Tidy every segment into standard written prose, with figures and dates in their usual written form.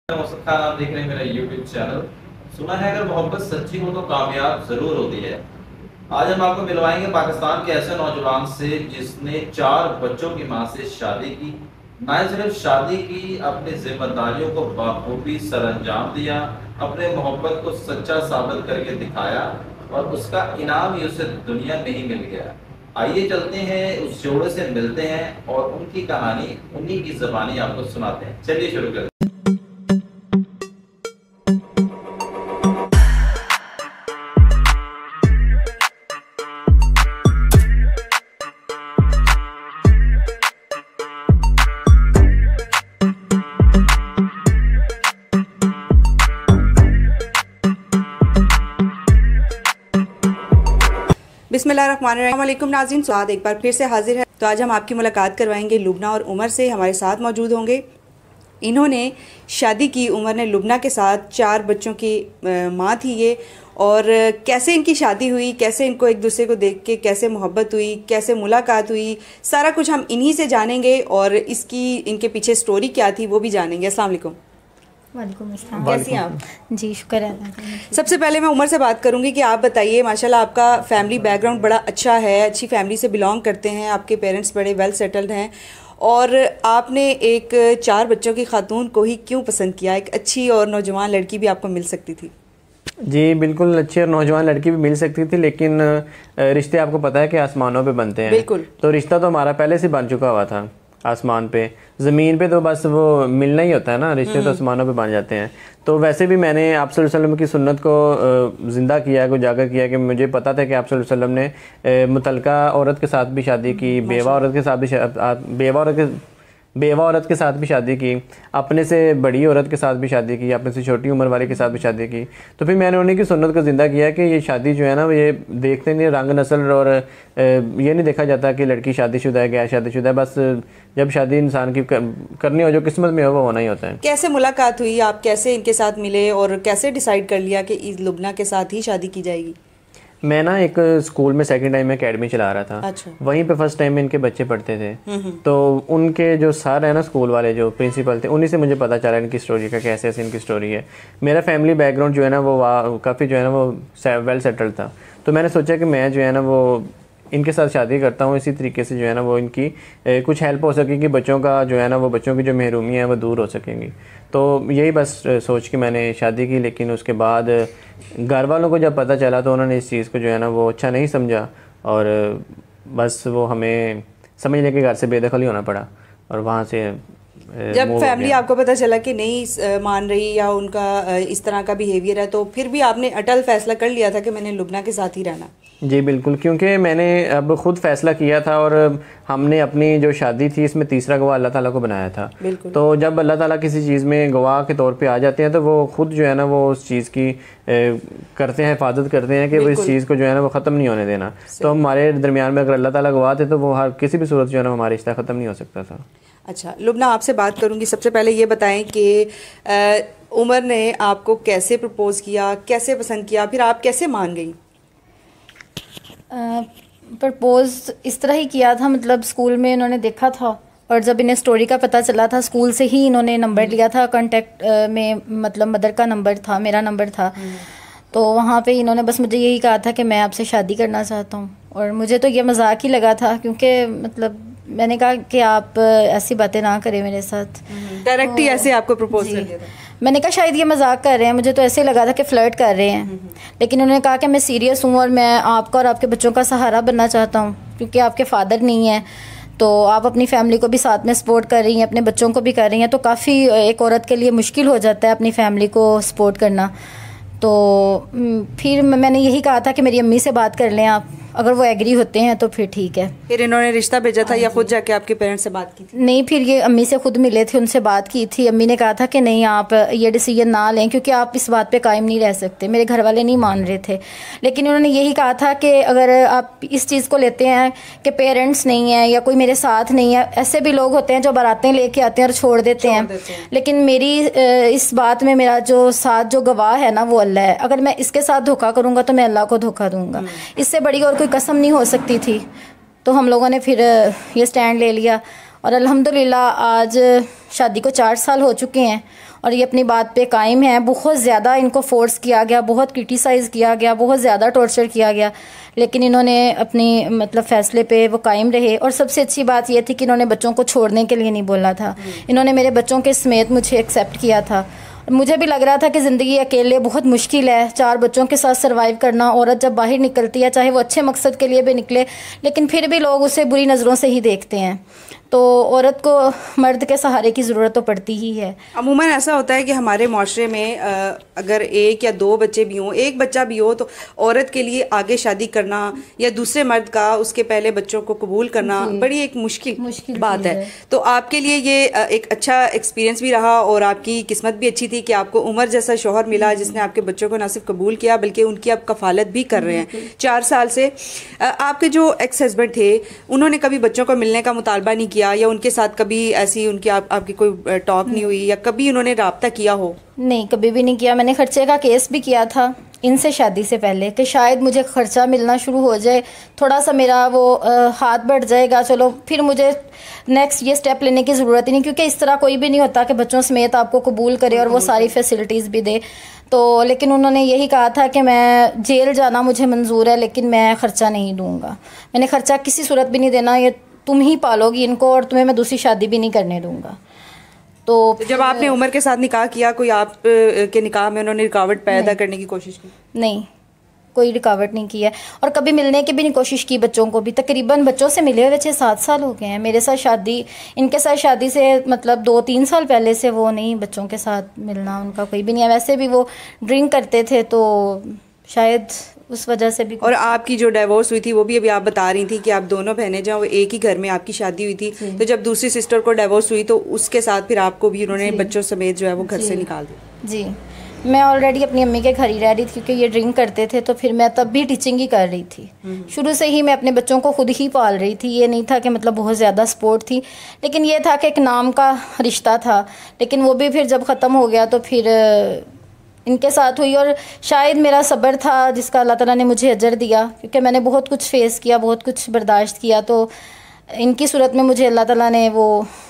मौसम खान, आप देख रहे हैं मेरा यूट्यूब चैनल। सुना है अगर मोहब्बत सच्ची हो तो कामयाब जरूर होती है। आज हम आपको मिलवाएंगे पाकिस्तान के ऐसे नौजवान से जिसने 4 बच्चों की मां से शादी की। न सिर्फ शादी की, अपनी जिम्मेदारियों को बाखूबी सरअंजाम दिया, अपने मोहब्बत को सच्चा साबित करके दिखाया और उसका इनाम ही उसे दुनिया में ही मिल गया। आइए चलते हैं, उस जोड़े से मिलते हैं और उनकी कहानी उन्हीं की ज़बानी आपको सुनाते हैं। चलिए शुरू करते हैं। बिस्मिल्लाहिर्रहमानिर्रहीम नाज़रीन, स्वागत एक बार फिर से हाजिर है। तो आज हम आपकी मुलाकात करवाएंगे लुबना और उमर से। हमारे साथ मौजूद होंगे। इन्होंने शादी की, उमर ने लुबना के साथ 4 बच्चों की माँ थी ये। और कैसे इनकी शादी हुई, कैसे इनको एक दूसरे को देख के कैसे मोहब्बत हुई, कैसे मुलाकात हुई, सारा कुछ हम इन्हीं से जानेंगे और इसकी इनके पीछे स्टोरी क्या थी वो भी जानेंगे। अस्सलाम वालेकुम। वालेकुम अस्सलाम। कैसी हैं आप? जी शुक्र है। सबसे पहले मैं उमर से बात करूंगी कि आप बताइए, माशाल्लाह आपका फैमिली बैकग्राउंड बड़ा अच्छा है, अच्छी फैमिली से बिलोंग करते हैं, आपके पेरेंट्स बड़े वेल सेटल्ड हैं और आपने एक 4 बच्चों की खातून को ही क्यों पसंद किया? एक अच्छी और नौजवान लड़की भी आपको मिल सकती थी। जी बिल्कुल, अच्छी और नौजवान लड़की भी मिल सकती थी, लेकिन रिश्ते आपको पता है कि आसमानों पे बनते हैं। बिल्कुल। तो रिश्ता तो हमारा पहले से बन चुका हुआ था आसमान पे। ज़मीन पे तो बस वो मिलना ही होता है ना, रिश्ते तो आसमानों पे बन जाते हैं। तो वैसे भी मैंने आप सल्लल्लाहु अलैहि वसल्लम की सुन्नत को ज़िंदा किया, को उजागर किया कि मुझे पता था कि आप सल्लल्लाहु अलैहि वसल्लम ने मुतल्लका औरत के साथ भी शादी की, बेवा औरत के साथ भी बेवा औरत के साथ भी शादी की, अपने से बड़ी औरत के साथ भी शादी की, अपने से छोटी उम्र वाले के साथ भी शादी की। तो फिर मैंने उन्हीं की सुन्नत को ज़िंदा किया कि ये शादी जो है ना, ये देखते नहीं रंग नस्ल और ये नहीं देखा जाता कि लड़की शादीशुदा है, गैर शादीशुदा है। बस जब शादी इंसान की करनी हो, जो किस्मत में हो वो होना ही होता है। कैसे मुलाकात हुई, आप कैसे इनके साथ मिले और कैसे डिसाइड कर लिया कि इस लुबना के साथ ही शादी की जाएगी? मैं ना एक स्कूल में सेकंड टाइम में एकेडमी चला रहा था। अच्छा। वहीं पे फर्स्ट टाइम में इनके बच्चे पढ़ते थे। तो उनके जो सर है ना, स्कूल वाले जो प्रिंसिपल थे, उन्हीं से मुझे पता चला इनकी स्टोरी का, कैसे ऐसे इनकी स्टोरी है। मेरा फैमिली बैकग्राउंड जो है ना वो काफ़ी जो है ना वो वेल सेटल्ड था। तो मैंने सोचा कि मैं जो है ना वो इनके साथ शादी करता हूँ, इसी तरीके से जो है ना वो इनकी कुछ हेल्प हो सकेगी, बच्चों का जो है ना वो बच्चों की जो महरूमी है वो दूर हो सकेंगी। तो यही बस सोच के मैंने शादी की। लेकिन उसके बाद घर वालों को जब पता चला तो उन्होंने इस चीज़ को जो है ना वो अच्छा नहीं समझा और बस वो हमें समझने के घर से बेदखल ही होना पड़ा। और वहाँ से जब फैमिली आपको पता चला कि नहीं मान रही या उनका इस तरह का बिहेवियर है, तो फिर भी आपने अटल फैसला कर लिया था कि मैंने लुबना के साथ ही रहना? जी बिल्कुल, क्योंकि मैंने अब खुद फैसला किया था और हमने अपनी जो शादी थी इसमें तीसरा गवाह अल्लाह ताला को बनाया था। तो जब अल्लाह ताला किसी चीज़ में गवाह के तौर पे आ जाते हैं तो वो खुद जो है ना वो उस चीज़ की करते हैं, हिफाजत करते हैं कि वो इस चीज़ को जो है ना वो ख़त्म नहीं होने देना। तो हमारे दरमियान में अगर अल्लाह ताला गवाह थे तो वो हर किसी भी सूरत जो है ना हमारा रिश्ता ख़त्म नहीं हो सकता था। अच्छा लुबना, आपसे बात करूंगी। सबसे पहले ये बताएं कि उमर ने आपको कैसे प्रपोज किया, कैसे पसंद किया, फिर आप कैसे मान गई? प्रपोज इस तरह ही किया था, मतलब स्कूल में इन्होंने देखा था और जब इन्हें स्टोरी का पता चला था, स्कूल से ही इन्होंने नंबर लिया था। कांटेक्ट में मतलब मदर का नंबर था, मेरा नंबर था। तो वहाँ पे इन्होंने बस मुझे यही कहा था कि मैं आपसे शादी करना चाहता हूँ। और मुझे तो ये मजाक ही लगा था, क्योंकि मतलब मैंने कहा कि आप ऐसी बातें ना करें मेरे साथ। डायरेक्ट ही ऐसे आपको प्रपोज कर दिया था? मैंने कहा शायद ये मजाक कर रहे हैं, मुझे तो ऐसे लगा था कि फ्लर्ट कर रहे हैं। लेकिन उन्होंने कहा कि मैं सीरियस हूँ और मैं आपका और आपके बच्चों का सहारा बनना चाहता हूँ, क्योंकि आपके फादर नहीं है तो आप अपनी फैमिली को भी साथ में सपोर्ट कर रही हैं, अपने बच्चों को भी कर रही हैं। तो काफ़ी एक औरत के लिए मुश्किल हो जाता है अपनी फैमिली को सपोर्ट करना। तो फिर मैंने यही कहा था कि मेरी अम्मी से बात कर लें आप, अगर वो एग्री होते हैं तो फिर ठीक है। फिर इन्होंने रिश्ता भेजा था या खुद जाके आपके पेरेंट्स से बात की थी? नहीं, फिर ये अम्मी से खुद मिले थे, उनसे बात की थी। अम्मी ने कहा था कि नहीं आप ये डिसीजन ना लें, क्योंकि आप इस बात पे कायम नहीं रह सकते। मेरे घर वाले नहीं मान रहे थे, लेकिन उन्होंने यही कहा था कि अगर आप इस चीज़ को लेते हैं कि पेरेंट्स नहीं है या कोई मेरे साथ नहीं है, ऐसे भी लोग होते हैं जो बारातें लेके आते हैं और छोड़ देते हैं। लेकिन मेरी इस बात में मेरा जो साथ जो गवाह है ना वो अल्लाह है। अगर मैं इसके साथ धोखा करूँगा तो मैं अल्लाह को धोखा दूँगा, इससे बड़ी और कोई कसम नहीं हो सकती थी। तो हम लोगों ने फिर ये स्टैंड ले लिया और अल्हम्दुलिल्लाह आज शादी को 4 साल हो चुके हैं और ये अपनी बात पे कायम है। बहुत ज़्यादा इनको फोर्स किया गया, बहुत क्रिटिसाइज़ किया गया, बहुत ज़्यादा टॉर्चर किया गया, लेकिन इन्होंने अपनी मतलब फ़ैसले पे वो कायम रहे। और सबसे अच्छी बात ये थी कि इन्होंने बच्चों को छोड़ने के लिए नहीं बोला था, इन्होंने मेरे बच्चों के समेत मुझे एक्सेप्ट किया था। मुझे भी लग रहा था कि ज़िंदगी अकेले बहुत मुश्किल है, 4 बच्चों के साथ सर्वाइव करना। औरत जब बाहर निकलती है, चाहे वो अच्छे मकसद के लिए भी निकले, लेकिन फिर भी लोग उसे बुरी नज़रों से ही देखते हैं। तो औरत को मर्द के सहारे की ज़रूरत तो पड़ती ही है। अमूमन ऐसा होता है कि हमारे माशरे में अगर 1 या 2 बच्चे भी हों, 1 बच्चा भी हो, तो औरत के लिए आगे शादी करना या दूसरे मर्द का उसके पहले बच्चों को कबूल करना बड़ी एक मुश्किल बात है। तो आपके लिए ये एक अच्छा एक्सपीरियंस भी रहा और आपकी किस्मत भी अच्छी थी कि आपको उमर जैसा शौहर मिला जिसने आपके बच्चों को ना सिर्फ कबूल किया बल्कि उनकी आप कफालत भी कर रहे हैं 4 साल से। आपके जो एक्स हस्बैंड थे उन्होंने कभी बच्चों को मिलने का मुतालबा नहीं किया या उनके साथ कभी ऐसी उनकी आपकी कोई टॉक नहीं हुई या कभी उन्होंने राब्ता किया हो? नहीं, कभी भी नहीं किया। मैंने खर्चे का केस भी किया था इनसे शादी से पहले कि शायद मुझे खर्चा मिलना शुरू हो जाए, थोड़ा सा मेरा वो हाथ बढ़ जाएगा, चलो फिर मुझे नेक्स्ट ये स्टेप लेने की ज़रूरत ही नहीं, क्योंकि इस तरह कोई भी नहीं होता कि बच्चों समेत आपको कबूल करे और वो सारी फैसिलिटीज़ भी दे। तो लेकिन उन्होंने यही कहा था कि मैं जेल जाना मुझे मंजूर है लेकिन मैं ख़र्चा नहीं दूँगा। मैंने ख़र्चा किसी सूरत भी नहीं देना, ये तुम ही पालोगी इनको और तुम्हें मैं दूसरी शादी भी नहीं करने दूँगा। तो जब आपने उमर के साथ निकाह किया, कोई आप के निकाह में उन्होंने रुकावट पैदा करने की कोशिश की? नहीं, कोई रुकावट नहीं की है और कभी मिलने की भी नहीं कोशिश की बच्चों को भी। तकरीबन बच्चों से मिले हुए 6-7 साल हो गए हैं। मेरे साथ शादी, इनके साथ शादी से मतलब 2-3 साल पहले से वो नहीं, बच्चों के साथ मिलना उनका कोई भी नहीं है। वैसे भी वो ड्रिंक करते थे तो शायद उस वजह से भी। और आपकी जो डाइवोर्स हुई थी वो भी अभी आप बता रही थी कि आप दोनों बहनें जो वो एक ही घर में आपकी शादी हुई थी, तो जब दूसरी सिस्टर को डाइवोर्स हुई तो उसके साथ फिर आपको भी उन्होंने बच्चों समेत जो है वो घर से निकाल दिया? जी, मैं ऑलरेडी अपनी अम्मी के घर ही रह रही थी क्योंकि ये ड्रिंक करते थे, तो फिर मैं तब भी टीचिंग ही कर रही थी। शुरू से ही मैं अपने बच्चों को खुद ही पाल रही थी, ये नहीं था कि मतलब बहुत ज़्यादा सपोर्ट थी, लेकिन ये था कि एक नाम का रिश्ता था। लेकिन वो भी फिर जब ख़त्म हो गया तो फिर इनके साथ हुई और शायद मेरा सब्र था जिसका अल्लाह ताला ने मुझे अजर दिया, क्योंकि मैंने बहुत कुछ फेस किया, बहुत कुछ बर्दाश्त किया। तो इनकी सूरत में मुझे अल्लाह ताला ने वो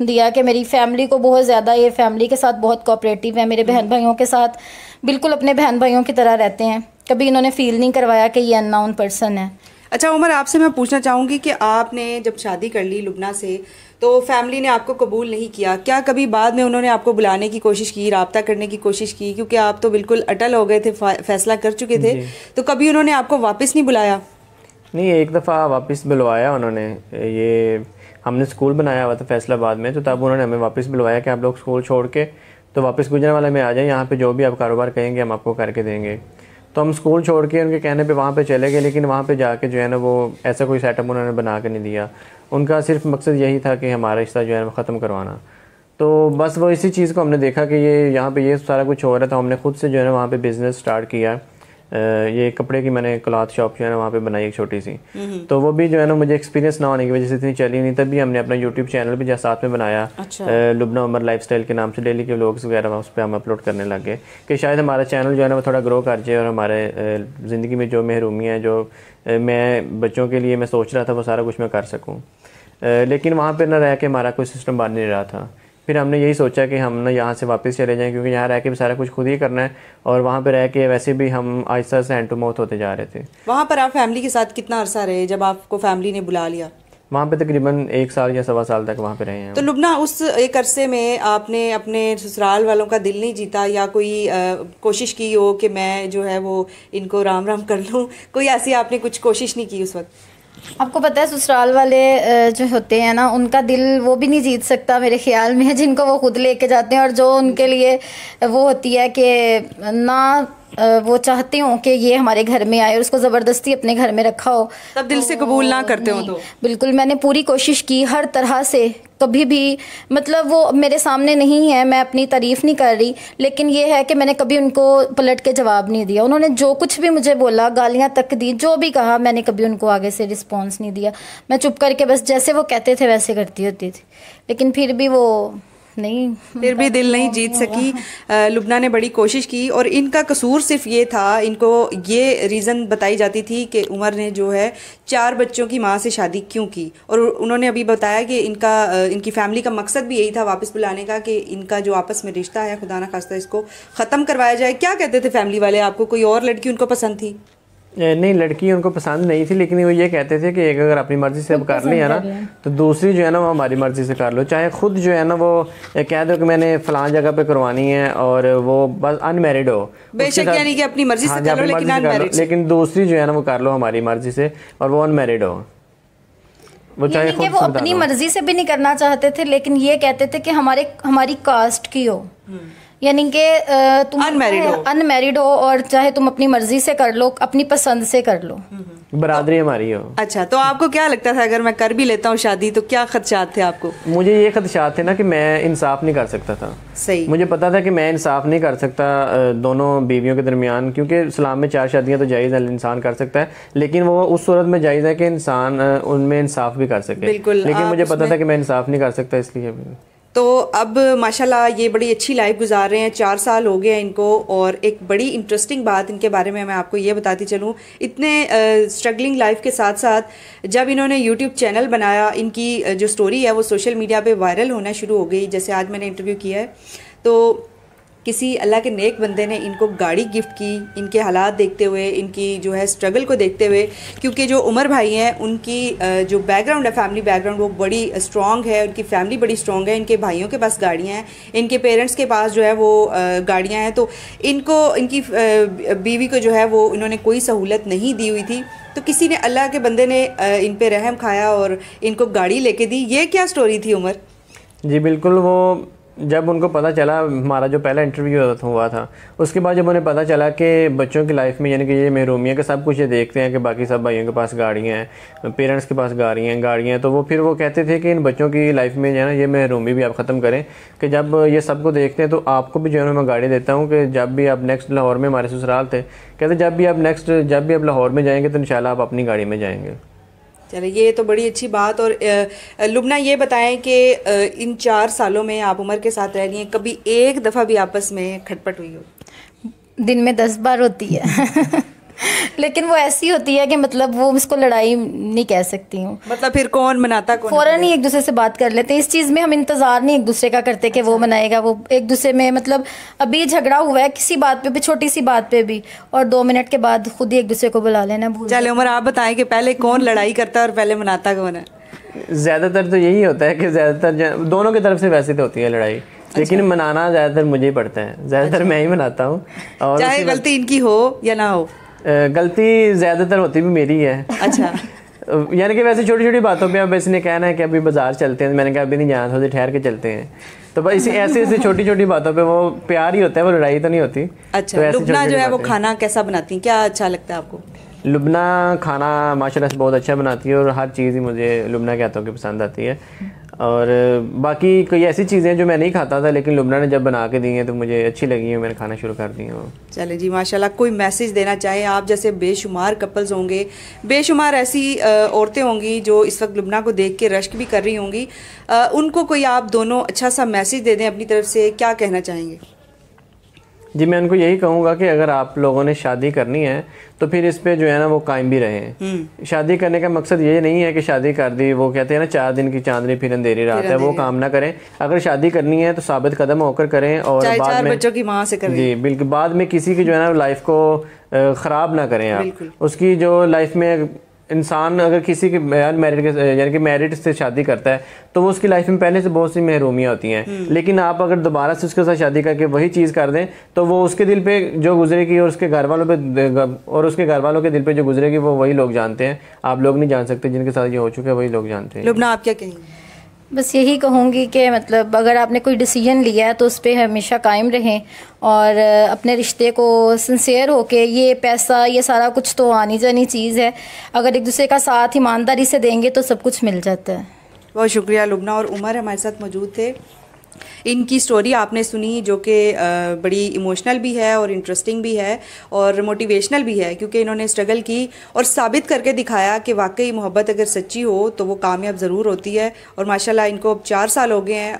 दिया कि मेरी फैमिली को बहुत ज़्यादा, ये फैमिली के साथ बहुत कोऑपरेटिव है, मेरे बहन भाइयों के साथ बिल्कुल अपने बहन भाइयों की तरह रहते हैं। कभी इन्होंने फ़ील नहीं करवाया कि ये अननोन पर्सन है। अच्छा उमर, आपसे मैं पूछना चाहूँगी कि आपने जब शादी कर ली लुबना से तो फैमिली ने आपको कबूल नहीं किया, क्या कभी बाद में उन्होंने आपको बुलाने की कोशिश की, राब्ता करने की कोशिश की? क्योंकि आप तो बिल्कुल अटल हो गए थे, फैसला कर चुके थे, तो कभी उन्होंने आपको वापस नहीं बुलाया? नहीं, एक दफ़ा वापस बुलवाया उन्होंने। ये हमने स्कूल बनाया हुआ था फैसलाबाद में, तो तब उन्होंने हमें वापस बुलवाया कि आप लोग स्कूल छोड़ के तो वापस गुजरांवाला में आ जाए, यहाँ पे जो भी आप कारोबार कहेंगे हम आपको करके देंगे। तो हम स्कूल छोड़ के उनके कहने पे वहाँ पे चले गए, लेकिन वहाँ पे जाके जो है ना वो ऐसा कोई सेटअप उन्होंने बना के नहीं दिया। उनका सिर्फ मकसद यही था कि हमारा रिश्ता जो है वो ख़त्म करवाना। तो बस वो इसी चीज़ को हमने देखा कि ये यहाँ पे ये सारा कुछ हो रहा था, हमने खुद से जो है ना वहाँ पे बिज़नेस स्टार्ट किया। ये कपड़े की मैंने क्लॉथ शॉप जो है ना वहाँ पे बनाई एक छोटी सी। तो वो भी जो है ना मुझे एक्सपीरियंस ना होने की वजह से इतनी चली नहीं, तभी हमने अपना यूट्यूब चैनल भी जैसे साथ में बनाया। अच्छा। लुबना उमर लाइफस्टाइल के नाम से डेली के व्लॉग्स वगैरह उस पर हम अपलोड करने लग गए कि शायद हमारा चैनल जो है ना वो थोड़ा ग्रो कर जाए और हमारे ज़िंदगी में जो महरूमियाँ हैं, जो मैं बच्चों के लिए मैं सोच रहा था वो सारा कुछ मैं कर सकूँ। लेकिन वहाँ पर ना रह के हमारा कोई सिस्टम बन नहीं रहा था। फिर हमने यही सोचा कि हम ना यहाँ से वापस चले जाएं, क्योंकि यहाँ रह के भी सारा कुछ खुद ही करना है और वहाँ पे रह के वैसे भी हम आहिस्ता से हैंड टू माउथ होते जा रहे थे। वहाँ पर आप फैमिली के साथ कितना अरसा रहे जब आपको फैमिली ने बुला लिया? वहाँ पे तकरीबन 1 साल या 1.25 साल तक वहाँ पे रहे हैं। तो लुबना, उस एक अरसे में आपने अपने ससुराल वालों का दिल नहीं जीता या कोई कोशिश की हो कि मैं जो है वो इनको राम राम कर लूँ? कोई ऐसी आपने कुछ कोशिश नहीं की उस वक्त? आपको पता है ससुराल वाले जो होते हैं ना उनका दिल वो भी नहीं जीत सकता मेरे ख्याल में, जिनको वो खुद लेके जाते हैं और जो उनके लिए वो होती है कि ना वो चाहते हो कि ये हमारे घर में आए और उसको ज़बरदस्ती अपने घर में रखा हो, तब दिल से कबूल ना करते हो? तो बिल्कुल मैंने पूरी कोशिश की हर तरह से, कभी भी मतलब वो मेरे सामने नहीं है, मैं अपनी तारीफ़ नहीं कर रही, लेकिन ये है कि मैंने कभी उनको पलट के जवाब नहीं दिया। उन्होंने जो कुछ भी मुझे बोला, गालियाँ तक दी, जो भी कहा, मैंने कभी उनको आगे से रिस्पॉन्स नहीं दिया। मैं चुप करके बस जैसे वो कहते थे वैसे करती होती थी, लेकिन फिर भी वो नहीं, फिर भी दिल नहीं जीत सकी। लुबना ने बड़ी कोशिश की और इनका कसूर सिर्फ ये था, इनको ये रीज़न बताई जाती थी कि उमर ने जो है 4 बच्चों की माँ से शादी क्यों की। और उन्होंने अभी बताया कि इनकी फैमिली का मकसद भी यही था वापस बुलाने का, कि इनका जो आपस में रिश्ता है खुदा ना खास्ता इसको ख़त्म करवाया जाए। क्या कहते थे फैमिली वाले आपको? कोई और लड़की उनको पसंद थी? नहीं, लड़की उनको पसंद नहीं थी, लेकिन वो ये कहते थे कि एक अगर अपनी मर्जी से अब कर लिया ना तो दूसरी जो है ना वो हमारी मर्जी से कर लो, चाहे खुद जो है ना वो कह दो कि मैंने फलां जगह पे करवानी है और वो बस अनमैरिड हो, बेशक यानी कि अपनी मर्जी से कर लो लेकिन अनमैरिड, लेकिन दूसरी जो है ना वो कर लो हमारी मर्जी से और वो अनमैरिड हो। वो चाहे खुद वो अपनी मर्जी से भी नहीं करना चाहते थे, लेकिन ये कहते थे कि हमारी कास्ट की हो, यानी कि तुम अनमैरिड हो और चाहे तुम अपनी मर्जी से कर लो, अपनी पसंद से कर लो, बरादरी हमारी हो। अच्छा, तो आपको क्या लगता था अगर मैं कर भी लेता हूँ शादी तो क्या खदशात थे आपको? मुझे ये खदशात थे ना कि मैं इंसाफ नहीं कर सकता था। सही, मुझे पता था कि मैं इंसाफ नहीं कर सकता दोनों बीवियों के दरमियान, क्योंकि इस्लाम में 4 शादियां तो जायज़ है, इंसान कर सकता है, लेकिन वो उस सूरत में जायज़ है कि इंसान उनमें इंसाफ भी कर सके। लेकिन मुझे पता था कि मैं इंसाफ नहीं कर सकता, इसलिए। तो अब माशाल्लाह ये बड़ी अच्छी लाइफ गुजार रहे हैं, 4 साल हो गए हैं इनको। और एक बड़ी इंटरेस्टिंग बात इनके बारे में मैं आपको ये बताती चलूँ, इतने स्ट्रगलिंग लाइफ के साथ साथ जब इन्होंने यूट्यूब चैनल बनाया, इनकी जो स्टोरी है वो सोशल मीडिया पे वायरल होना शुरू हो गई। जैसे आज मैंने इंटरव्यू किया है तो किसी अल्लाह के नेक बंदे ने इनको गाड़ी गिफ्ट की, इनके हालात देखते हुए, इनकी जो है स्ट्रगल को देखते हुए, क्योंकि जो उमर भाई हैं उनकी जो बैकग्राउंड है, फैमिली बैकग्राउंड, वो बड़ी स्ट्रॉन्ग है, उनकी फैमिली बड़ी स्ट्रॉन्ग है, इनके भाइयों के पास गाड़ियाँ हैं, इनके पेरेंट्स के पास जो है वो गाड़ियाँ हैं, तो इनको इनकी बीवी को जो है वो इन्होंने कोई सहूलत नहीं दी हुई थी। तो किसी ने, अल्लाह के बंदे ने इन पे रहम खाया और इनको गाड़ी लेके दी। ये क्या स्टोरी थी उमर? जी बिल्कुल, वो जब उनको पता चला, हमारा जो पहला इंटरव्यू हुआ था, उसके बाद जब उन्हें पता चला कि बच्चों की लाइफ में यानी कि ये महरूमियाँ का सब कुछ ये देखते हैं कि बाकी सब भाइयों के पास गाड़ियाँ हैं, पेरेंट्स के पास गाड़ियाँ हैं, तो वो फिर वो कहते थे कि इन बच्चों की लाइफ में जो है ना ये महरूमी भी आप ख़त्म करें, कि जब ये सब को देखते हैं तो आपको भी जो है मैं गाड़ी देता हूँ कि जब भी आप नेक्स्ट लाहौर में, हमारे ससुराल थे, कहते जब भी आप लाहौर में जाएंगे तो इंशाल्लाह आप अपनी गाड़ी में जाएंगे। चलिए, ये तो बड़ी अच्छी बात। और लुबना ये बताएं कि इन 4 सालों में आप उमर के साथ रह रही हैं, कभी एक दफ़ा भी आपस में खटपट हुई हो? दिन में 10 बार होती है लेकिन वो ऐसी होती है कि मतलब वो उसको लड़ाई नहीं कह सकती हूँ। मतलब फिर कौन मनाता, कौन फौरन ही एक दूसरे से बात कर लेते हैं। इस चीज़ में हम इंतज़ार नहीं एक दूसरे का करते कि वो मनाएगा, वो एक दूसरे में मतलब अभी झगड़ा हुआ है किसी बात पे भी, छोटी सी बात पे भी, और 2 मिनट के बाद खुद ही एक दूसरे को बुला लेना भूल। चले उमर, आप बताएं कि पहले कौन लड़ाई करता है और पहले मनाता कौन है? ज़्यादातर तो यही होता है कि ज़्यादातर दोनों की तरफ से वैसे तो होती है लड़ाई, लेकिन मनाना ज़्यादातर मुझे ही पड़ता है, ज़्यादातर मैं ही मनाता हूँ। और चाहे गलती इनकी हो या ना हो, गलती ज़्यादातर होती भी मेरी है। अच्छा यानी कि वैसे छोटी छोटी बातों पे अब इसने कहना है कि अभी बाजार चलते हैं, मैंने कहा अभी नहीं जाना, थोड़ी ठहर के चलते हैं, तो बस ऐसे छोटी छोटी बातों पे वो प्यार ही होता है, वो लड़ाई तो नहीं होती। अच्छा, तो लुबना जो है वो खाना कैसा बनाती हैं, क्या अच्छा लगता है आपको? लुबना खाना माशाल्लाह से बहुत अच्छा बनाती है और हर चीज़ ही मुझे लुबना के हाथों की पसंद आती है। और बाकी कोई ऐसी चीज़ें जो मैं नहीं खाता था लेकिन लुबना ने जब बना के दी हैं तो मुझे अच्छी लगी हैं, मैंने खाना शुरू कर दी हैं। चले जी, माशाल्लाह। कोई मैसेज देना चाहे आप, जैसे बेशुमार कपल्स होंगे, बेशुमार ऐसी औरतें होंगी जो इस वक्त लुबना को देख के रश्क भी कर रही होंगी, उनको कोई आप दोनों अच्छा सा मैसेज दे दें अपनी तरफ से, क्या कहना चाहेंगे? जी, मैं उनको यही कहूँगा कि अगर आप लोगों ने शादी करनी है तो फिर इस पे जो है ना वो कायम भी रहें। शादी करने का मकसद ये नहीं है कि शादी कर दी, वो कहते हैं ना 4 दिन की चांदनी फिर अंधेरी रात है, वो काम ना करें। अगर शादी करनी है तो साबित कदम होकर करें और बाद में 4 बच्चों की माँ से करें। जी बिल्कुल, बाद में किसी की जो है ना लाइफ को ख़राब ना करें आप। उसकी जो लाइफ में इंसान अगर किसी के अनमैरिड के यानी कि मैरिड से शादी करता है तो वो उसकी लाइफ में पहले से बहुत सी महरूमियाँ होती हैं, लेकिन आप अगर दोबारा से उसके साथ शादी करके वही चीज़ कर दें तो वो उसके दिल पे जो गुजरेगी और उसके घर वालों के दिल पे जो गुजरेगी वो वही लोग जानते हैं, आप लोग नहीं जान सकते। जिनके साथ ये हो चुका है वही लोग जानते हैं। लुबना, आप क्या कहेंगे? बस यही कहूँगी कि मतलब अगर आपने कोई डिसीजन लिया है तो उस पर हमेशा कायम रहें और अपने रिश्ते को सिंसियर होके, ये पैसा ये सारा कुछ तो आनी जानी चीज़ है, अगर एक दूसरे का साथ ईमानदारी से देंगे तो सब कुछ मिल जाता है। बहुत शुक्रिया। लुबना और उमर हमारे साथ मौजूद थे। इनकी स्टोरी आपने सुनी जो कि बड़ी इमोशनल भी है और इंटरेस्टिंग भी है और मोटिवेशनल भी है, क्योंकि इन्होंने स्ट्रगल की और साबित करके दिखाया कि वाकई मोहब्बत अगर सच्ची हो तो वो कामयाब ज़रूर होती है। और माशाल्लाह इनको अब 4 साल हो गए हैं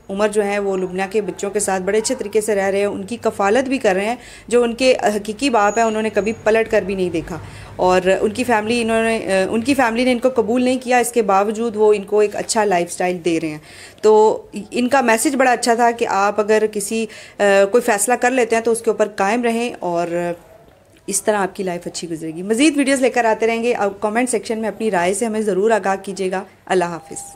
उमर जो है वो लुबना के बच्चों के साथ बड़े अच्छे तरीके से रह रहे हैं, उनकी कफ़ालत भी कर रहे हैं। जो उनके हकीकी बाप हैं उन्होंने कभी पलट कर भी नहीं देखा और उनकी फैमिली ने इनको कबूल नहीं किया, इसके बावजूद वो इनको एक अच्छा लाइफस्टाइल दे रहे हैं। तो इनका मैसेज बड़ा अच्छा था कि आप अगर कोई फ़ैसला कर लेते हैं तो उसके ऊपर कायम रहें और इस तरह आपकी लाइफ अच्छी गुजरेगी। मज़ीद वीडियोज़ लेकर आते रहेंगे। अब कमेंट सेक्शन में अपनी राय से हमें ज़रूर आगाह कीजिएगा। अल्लाह हाफिज़।